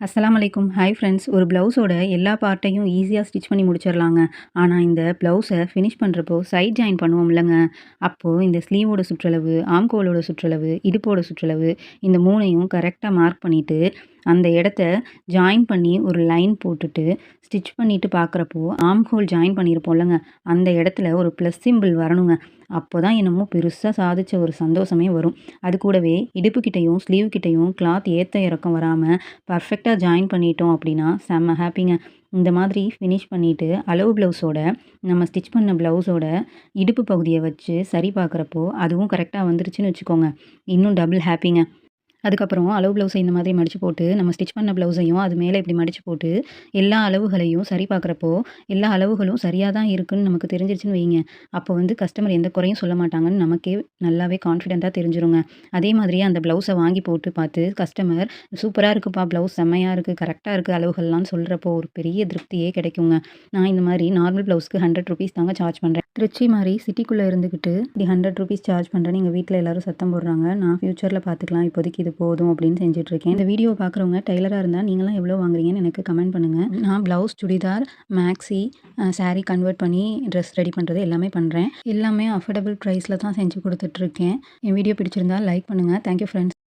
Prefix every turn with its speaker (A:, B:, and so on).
A: அஸ்ஸலாமு அலைக்கும். Hi friends. ஒரு ப்ளவுஸோட எல்லா பார்ட்டையும் ஈஸியா ஸ்டிச் பண்ணி முடிச்சிடலாங்க. ஆனா, இந்த ப்ளவுஸ ஃபினிஷ் பண்றப்போ சைட் ஜாயின் பண்ணுவோம்லங்க. அப்போ இந்த ஸ்லீவோட சுற்றளவு, ஆம்கோலோட சுற்றளவு, இடுப்போட சுற்றளவு இந்த 3யும் கரெக்ட்டா மார்க் பண்ணிட்டு, அந்த இடத்த ஜாயின் பண்ணி ஒரு லைன் போட்டுட்டு, ஸ்டிச் பண்ணிட்டு பார்க்குறப்போ, ஆம்ஹோல் ஜாயின் பண்ணியிருப்போம்லங்க, அந்த இடத்துல ஒரு ப்ளஸ் சிம்பிள் வரணுங்க. அப்போதான் என்னமோ பெருசா சாதிச்ச ஒரு சந்தோஷமே வரும். அது கூடவே இடுப்பு கிட்டயும், ஸ்லீவ் கிட்டயும் கிளாத் ஏத்த இறக்கம் வராம பர்ஃபெக்ட்டா ஜாயின் பண்ணிட்டோம் அப்படின்னா, செம்ம ஹாப்பிங்க. இந்த மாதிரி ஃபினிஷ் பண்ணிட்டு, அளவு ப்ளவுஸோட நம்ம ஸ்டிச் பண்ண ப்ளவுஸோட இடுப்பு பகுதிய வச்சு சரி பார்க்குறப்போ, அதுவும் கரெக்ட்டா வந்துருச்சுன்னு வச்சுக்கோங்க. இன்னும் டபுள் ஹாப்பிங்க. அதுக்கப்புறம் அளவு ப்ளவுஸை இந்த மாதிரி மடிச்சு போட்டு, நம்ம ஸ்டிச் பண்ண ப்ளவுஸையும் அது மேல இப்படி மடிச்சு போட்டு, எல்லா அளவுகளையும் சரி பார்க்குறப்போ, எல்லா அளவுகளும் சரியா தான் இருக்குன்னு நமக்கு தெரிஞ்சிருச்சுன்னு வைங்க. அப்போ வந்து கஸ்டமர் எந்த குறையும் சொல்ல மாட்டாங்கன்னு நமக்கே நல்லாவே கான்ஃபிடென்ட்டா தெரிஞ்சிருங்க. அதே மாதிரியே அந்த ப்ளவுஸ வாங்கி போட்டு பார்த்து, கஸ்டமர் "சூப்பரா இருக்குப்பா ப்ளவுஸ் செம்மையா இருக்கு, கரெக்ட்டா இருக்கு அளவுகள்லாம்" சொல்றப்போ ஒரு பெரிய திருப்தியே கிடைக்குங்க. நான் இந்த மாதிரி நார்மல் ப்ளவுஸ்க்கு ₹100 தாங்க சார்ஜ் பண்றேன். திருச்சி மாரி சிட்டிக்குள்ள இருந்துகிட்டு இப்படி ₹100 சார்ஜ் பண்றேன்னு எங்க வீட்ல எல்லாரும் சத்தம் போடுறாங்க. நான் ஃபியூச்சர்ல பார்த்துக்கலாம். இப்போதைக்கு இது போதும் அப்படின்னு செஞ்சுட்ருக்கேன். இந்த வீடியோவ பார்க்குறவங்க டெய்லரா இருந்தா நீங்கலாம் எவ்வளோ வாங்குறீங்கன்னு எனக்கு கமெண்ட் பண்ணுங்க. நான் blouse, churidar, maxi, sorry convert பண்ணி ட்ரெஸ் ரெடி பண்றது எல்லாமே பண்றேன். எல்லாமே அஃபோர்டபுள் ப்ரைஸ்ல தான் செஞ்சு குடுத்துட்ருக்கேன். என் வீடியோ பிடிச்சிருந்தா லைக் பண்ணுங்க. Thank you friends.